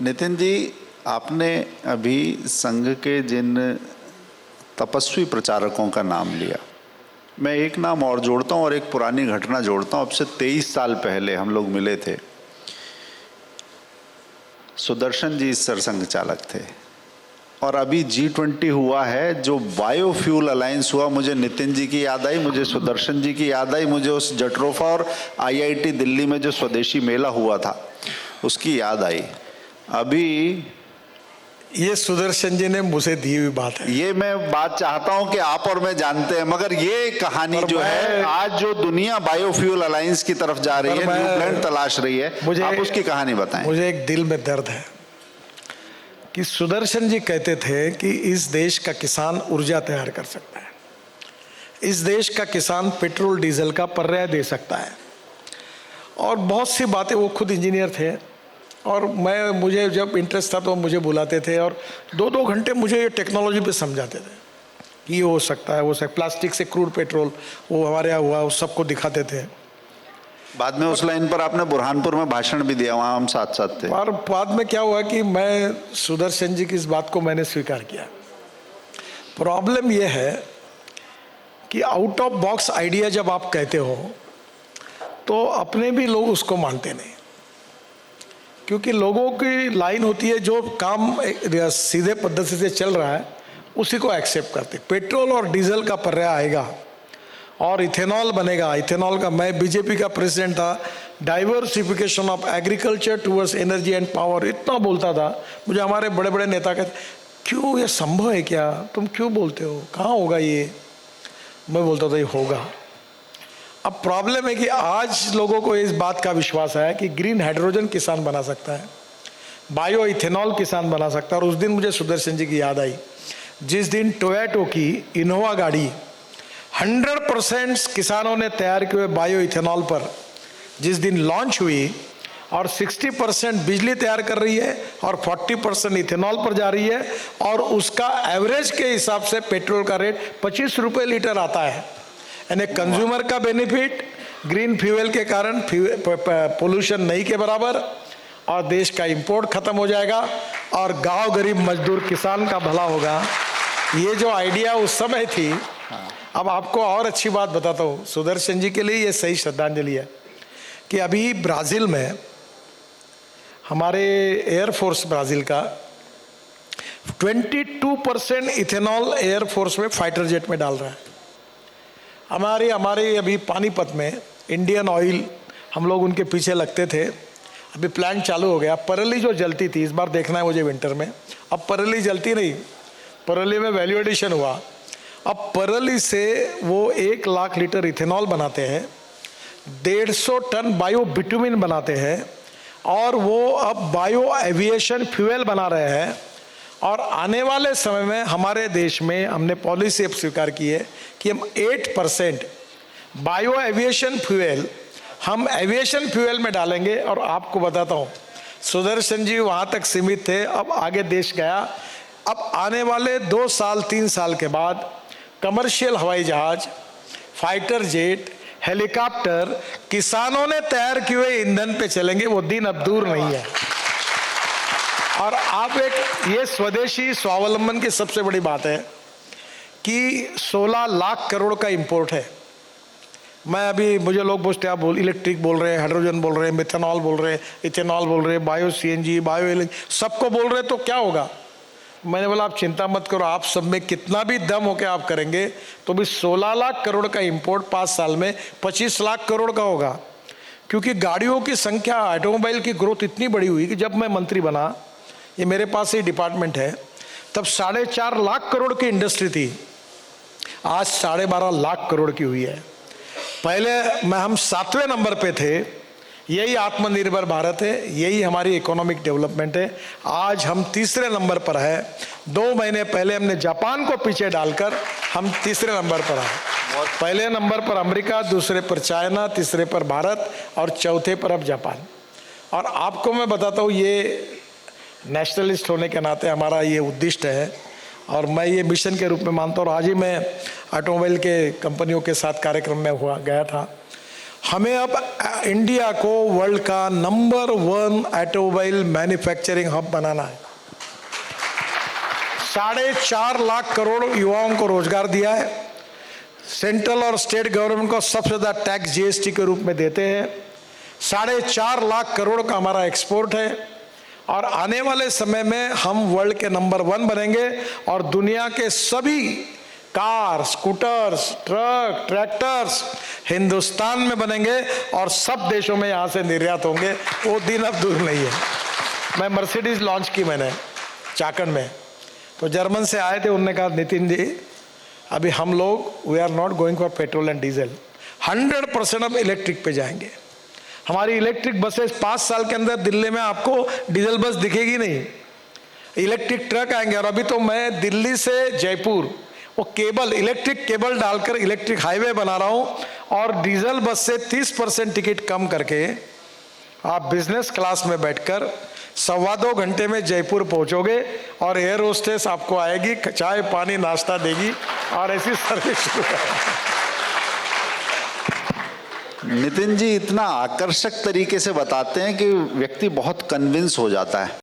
नितिन जी, आपने अभी संघ के जिन तपस्वी प्रचारकों का नाम लिया, मैं एक नाम और जोड़ता हूँ और एक पुरानी घटना जोड़ता हूँ। अब से 23 साल पहले हम लोग मिले थे। सुदर्शन जी सरसंघ चालक थे और अभी G20 हुआ है, जो बायोफ्यूल अलायंस हुआ, मुझे नितिन जी की याद आई, मुझे सुदर्शन जी की याद आई, मुझे उस जट्रोफा और IIT दिल्ली में जो स्वदेशी मेला हुआ था उसकी याद आई। अभी ये सुदर्शन जी ने मुझे दी हुई बात है। ये मैं बात चाहता हूं कि आप और मैं जानते हैं, मगर ये कहानी जो है, आज जो दुनिया बायोफ्यूल अलायंस की तरफ जा रही है, न्यू प्लांट तलाश रही है, आप उसकी कहानी बताएं। मुझे एक दिल में दर्द है कि सुदर्शन जी कहते थे कि इस देश का किसान ऊर्जा तैयार कर सकता है, इस देश का किसान पेट्रोल डीजल का पर्याय दे सकता है, और बहुत सी बातें। वो खुद इंजीनियर थे और मुझे जब इंटरेस्ट था तो मुझे बुलाते थे और 2-2 घंटे मुझे ये टेक्नोलॉजी पे समझाते थे कि ये हो सकता है, वो सकता, प्लास्टिक से क्रूड पेट्रोल वो हमारे यहाँ हुआ, उस सबको दिखाते थे। बाद में उस लाइन पर आपने बुरहानपुर में भाषण भी दिया, वहाँ हम साथ साथ थे। और बाद में क्या हुआ कि मैं सुदर्शन जी की इस बात को मैंने स्वीकार किया। प्रॉब्लम ये है कि आउट ऑफ बॉक्स आइडिया जब आप कहते हो तो अपने भी लोग उसको मानते नहीं, क्योंकि लोगों की लाइन होती है जो काम सीधे पद्धति से चल रहा है उसी को एक्सेप्ट करते। पेट्रोल और डीजल का पर्याय आएगा और इथेनॉल बनेगा। इथेनॉल का, मैं बीजेपी का प्रेसिडेंट था, diversification of agriculture towards energy and power, इतना बोलता था। मुझे हमारे बड़े बड़े नेता कहते, क्यों ये संभव है क्या, तुम क्यों बोलते हो, कहाँ होगा ये? मैं बोलता था ये होगा। अब प्रॉब्लम है कि आज लोगों को इस बात का विश्वास है कि ग्रीन हाइड्रोजन किसान बना सकता है, बायो इथेनॉल किसान बना सकता है। और उस दिन मुझे सुदर्शन जी की याद आई, जिस दिन टोयोटो की इनोवा गाड़ी 100% किसानों ने तैयार किए हुए बायो इथेनॉल पर जिस दिन लॉन्च हुई और 60% बिजली तैयार कर रही है और 40% इथेनॉल पर जा रही है, और उसका एवरेज के हिसाब से पेट्रोल का रेट 25 रुपये लीटर आता है। यानी कंज्यूमर का बेनिफिट, ग्रीन फ्यूल के कारण पोल्यूशन नहीं के बराबर, और देश का इंपोर्ट खत्म हो जाएगा और गांव गरीब मजदूर किसान का भला होगा। ये जो आइडिया उस समय थी। अब आपको और अच्छी बात बताता हूँ, सुदर्शन जी के लिए ये सही श्रद्धांजलि है कि अभी ब्राज़ील में हमारे एयरफोर्स ब्राज़ील का 22% इथेनॉल एयरफोर्स में फाइटर जेट में डाल रहा है। हमारे अभी पानीपत में इंडियन ऑयल, हम लोग उनके पीछे लगते थे, अभी प्लांट चालू हो गया। परेली जो जलती थी, इस बार देखना है मुझे विंटर में, अब परेली जलती नहीं, परेली में वैल्यू एडिशन हुआ। अब परेली से वो 1 लाख लीटर इथेनॉल बनाते हैं, 150 टन बायो बिटुमिन बनाते हैं, और वो अब बायो एविएशन फ्यूल बना रहे हैं। और आने वाले समय में हमारे देश में हमने पॉलिसी अब स्वीकार की है कि हम 8% बायो एविएशन फ्यूल हम एविएशन फ्यूल में डालेंगे। और आपको बताता हूँ, सुदर्शन जी वहाँ तक सीमित थे, अब आगे देश गया। अब आने वाले 2 साल 3 साल के बाद कमर्शियल हवाई जहाज, फाइटर जेट, हेलीकॉप्टर किसानों ने तैयार किए हुए ईंधन पे चलेंगे। वो दिन अब दूर नहीं है। और आप ये स्वदेशी स्वावलंबन की सबसे बड़ी बात है कि 16 लाख करोड़ का इंपोर्ट है। मैं अभी, मुझे लोग पूछते हैं आप इलेक्ट्रिक बोल रहे हैं, हाइड्रोजन बोल रहे हैं, मिथेनॉल बोल रहे हैं, इथेनॉल बोल रहे हैं, बायो CNG, बायो LNG, सबको बोल रहे हैं, तो क्या होगा? मैंने बोला आप चिंता मत करो, आप सब में कितना भी दम होके आप करेंगे तो भी 16 लाख करोड़ का इंपोर्ट 5 साल में 25 लाख करोड़ का होगा। क्योंकि गाड़ियों की संख्या, ऑटोमोबाइल की ग्रोथ इतनी बड़ी हुई कि जब मैं मंत्री बना, ये मेरे पास ही डिपार्टमेंट है, तब 4.5 लाख करोड़ की इंडस्ट्री थी, आज 12.5 लाख करोड़ की हुई है। पहले हम 7वें नंबर पे थे। यही आत्मनिर्भर भारत है, यही हमारी इकोनॉमिक डेवलपमेंट है। आज हम 3रे नंबर पर है। 2 महीने पहले हमने जापान को पीछे डालकर हम 3रे नंबर पर आए। पहले नंबर पर अमेरिका, दूसरे पर चाइना, तीसरे पर भारत और चौथे पर अब जापान। और आपको मैं बताता हूँ, ये नेशनलिस्ट होने के नाते हमारा ये उद्दिष्ट है और मैं ये मिशन के रूप में मानता हूँ। और आज ही मैं ऑटोमोबाइल के कंपनियों के साथ कार्यक्रम में गया था। हमें अब इंडिया को वर्ल्ड का नंबर 1 ऑटोमोबाइल मैन्युफैक्चरिंग हब बनाना है। 4.5 लाख करोड़ युवाओं को रोजगार दिया है। सेंट्रल और स्टेट गवर्नमेंट को सबसे ज्यादा टैक्स जीएसटी के रूप में देते हैं। 4.5 लाख करोड़ का हमारा एक्सपोर्ट है और आने वाले समय में हम वर्ल्ड के नंबर 1 बनेंगे और दुनिया के सभी car, scooters, truck, tractors Hindustan में बनेंगे और सब देशों में यहाँ से निर्यात होंगे। वो दिन अब दूर नहीं है। मैं मर्सिडीज लॉन्च की मैंने चाकन में, तो जर्मन से आए थे, उन्होंने कहा नितिन जी अभी हम लोग we are not going for petrol and diesel, 100% अब इलेक्ट्रिक पे जाएंगे। हमारी इलेक्ट्रिक बसेस 5 साल के अंदर दिल्ली में आपको डीजल बस दिखेगी नहीं, इलेक्ट्रिक ट्रक आएंगे। और अभी तो मैं दिल्ली से जयपुर वो केबल, इलेक्ट्रिक केबल डालकर इलेक्ट्रिक हाईवे बना रहा हूं और डीजल बस से 30% टिकट कम करके आप बिजनेस क्लास में बैठकर 1.25 घंटे में जयपुर पहुंचोगे और एयर होस्टेस आपको आएगी, चाय पानी नाश्ता देगी और ऐसी सर्विस शुरू नितिन जी इतना आकर्षक तरीके से बताते हैं कि व्यक्ति बहुत कन्विंस हो जाता है।